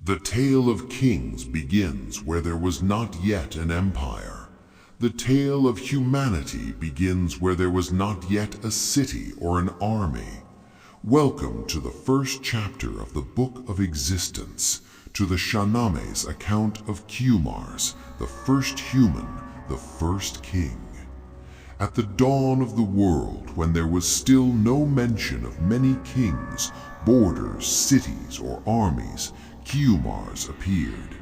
The tale of kings begins where there was not yet an empire. The tale of humanity begins where there was not yet a city or an army. Welcome to the first chapter of the Book of Existence, to the Shahnameh's account of Kiumars, the first human, the first king. At the dawn of the world, when there was still no mention of many kings, borders, cities, or armies, Kiumars appeared.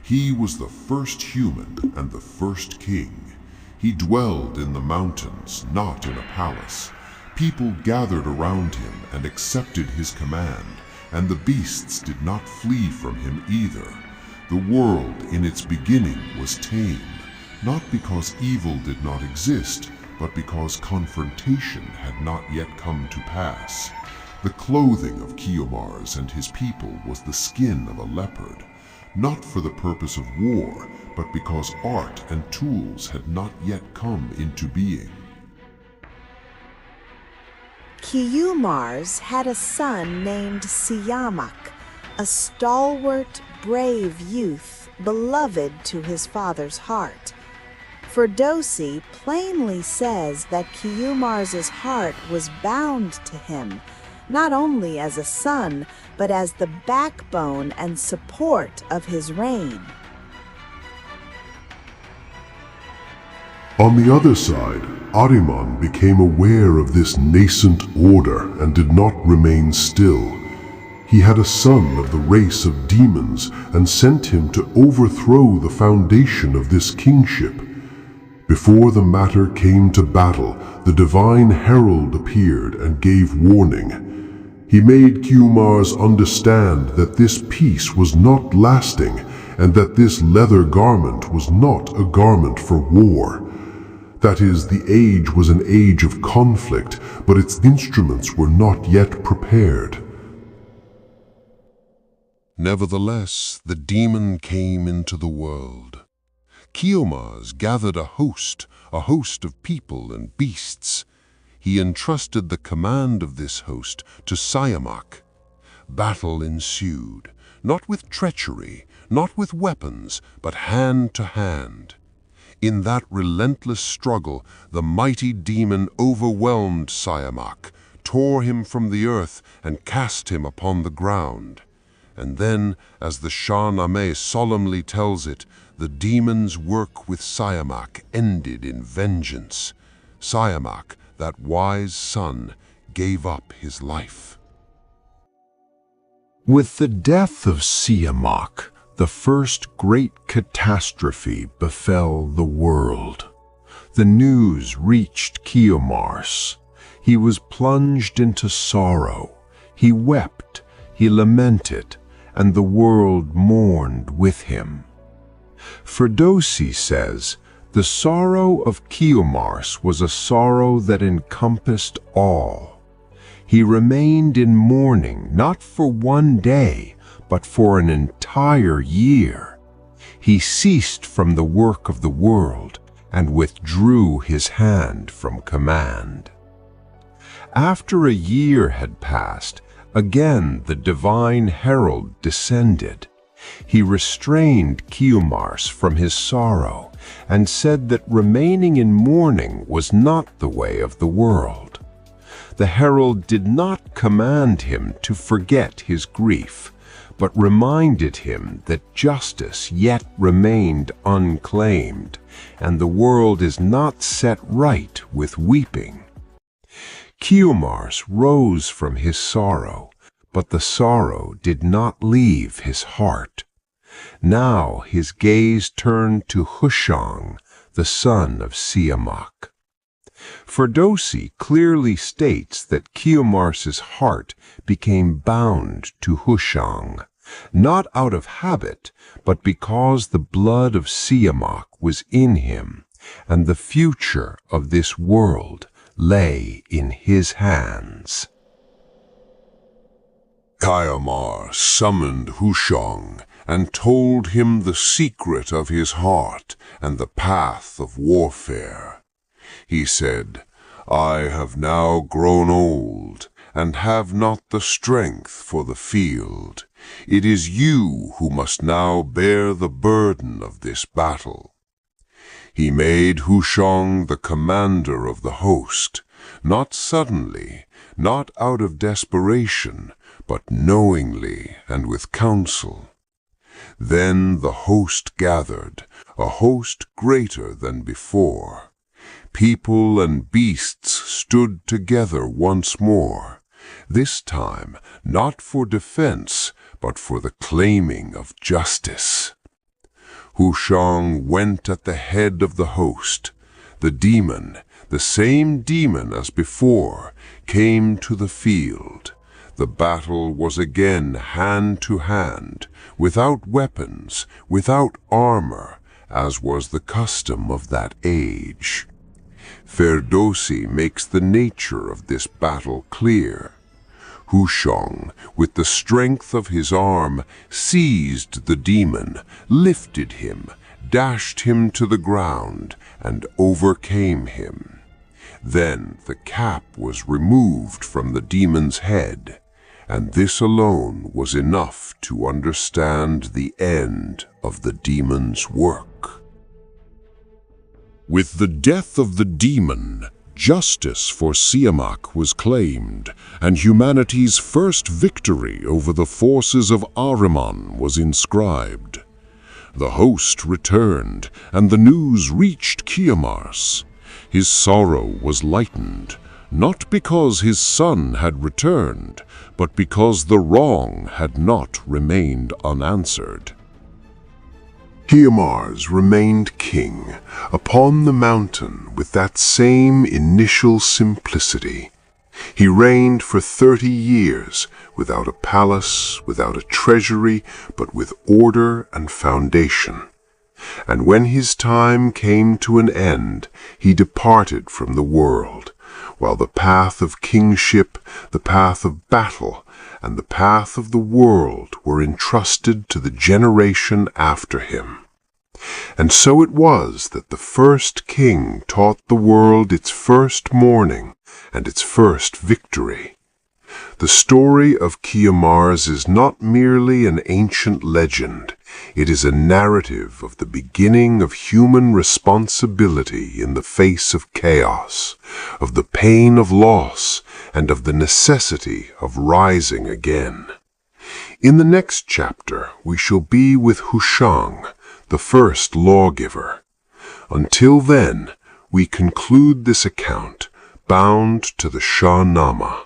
He was the first human and the first king. He dwelled in the mountains, not in a palace. People gathered around him and accepted his command, and the beasts did not flee from him either. The world in its beginning was tame, not because evil did not exist, but because confrontation had not yet come to pass. The clothing of Kiumars and his people was the skin of a leopard, not for the purpose of war, but because art and tools had not yet come into being. Kiumars had a son named Siyamak, a stalwart, brave youth, beloved to his father's heart. Ferdowsi plainly says that Kiumars' heart was bound to him, not only as a son, but as the backbone and support of his reign. On the other side, Ahriman became aware of this nascent order and did not remain still. He had a son of the race of demons and sent him to overthrow the foundation of this kingship. Before the matter came to battle, the divine herald appeared and gave warning. He made Kiumars understand that this peace was not lasting and that this leather garment was not a garment for war. That is, the age was an age of conflict, but its instruments were not yet prepared. Nevertheless, the demon came into the world. Kiumars gathered a host of people and beasts. He entrusted the command of this host to Siyamak. Battle ensued, not with treachery, not with weapons, but hand to hand. In that relentless struggle, the mighty demon overwhelmed Siyamak, tore him from the earth, and cast him upon the ground. And then, as the Shahnameh solemnly tells it, the demon's work with Siyamak ended in vengeance. Siyamak, that wise son, gave up his life. With the death of Siyamak, the first great catastrophe befell the world. The news reached Kiumars. He was plunged into sorrow. He wept, he lamented, and the world mourned with him. Ferdowsi says, "The sorrow of Kiumars was a sorrow that encompassed all. He remained in mourning not for one day, but for an entire year. He ceased from the work of the world and withdrew his hand from command." After a year had passed, again the divine herald descended. He restrained Kiumars from his sorrow and said that remaining in mourning was not the way of the world. The herald did not command him to forget his grief, but reminded him that justice yet remained unclaimed, and the world is not set right with weeping. Kiumars rose from his sorrow, but the sorrow did not leave his heart. Now his gaze turned to Hushang, the son of Siyamak. Ferdowsi clearly states that Kiumars' heart became bound to Hushang, not out of habit, but because the blood of Siyamak was in him, and the future of this world lay in his hands. Kiumars summoned Hushang and told him the secret of his heart and the path of warfare. He said, "I have now grown old, and have not the strength for the field. It is you who must now bear the burden of this battle." He made Hushang the commander of the host, not suddenly, not out of desperation, but knowingly and with counsel. Then the host gathered, a host greater than before. People and beasts stood together once more, this time not for defense, but for the claiming of justice. Hushang went at the head of the host. The demon, the same demon as before, came to the field. The battle was again hand to hand, without weapons, without armor, as was the custom of that age. Ferdowsi makes the nature of this battle clear. Hushang, with the strength of his arm, seized the demon, lifted him, dashed him to the ground, and overcame him. Then the cap was removed from the demon's head, and this alone was enough to understand the end of the demon's work. With the death of the demon, justice for Siyamak was claimed, and humanity's first victory over the forces of Ahriman was inscribed. The host returned, and the news reached Kiumars. His sorrow was lightened, not because his son had returned, but because the wrong had not remained unanswered. Kiumars remained king upon the mountain with that same initial simplicity. He reigned for 30 years, without a palace, without a treasury, but with order and foundation. And when his time came to an end, he departed from the world, while the path of kingship, the path of battle, and the path of the world were entrusted to the generation after him. And so it was that the first king taught the world its first morning and its first victory. The story of Kiumars is not merely an ancient legend. It is a narrative of the beginning of human responsibility in the face of chaos, of the pain of loss, and of the necessity of rising again. In the next chapter, we shall be with Hushang, the first lawgiver. Until then, we conclude this account, bound to the Shahnameh.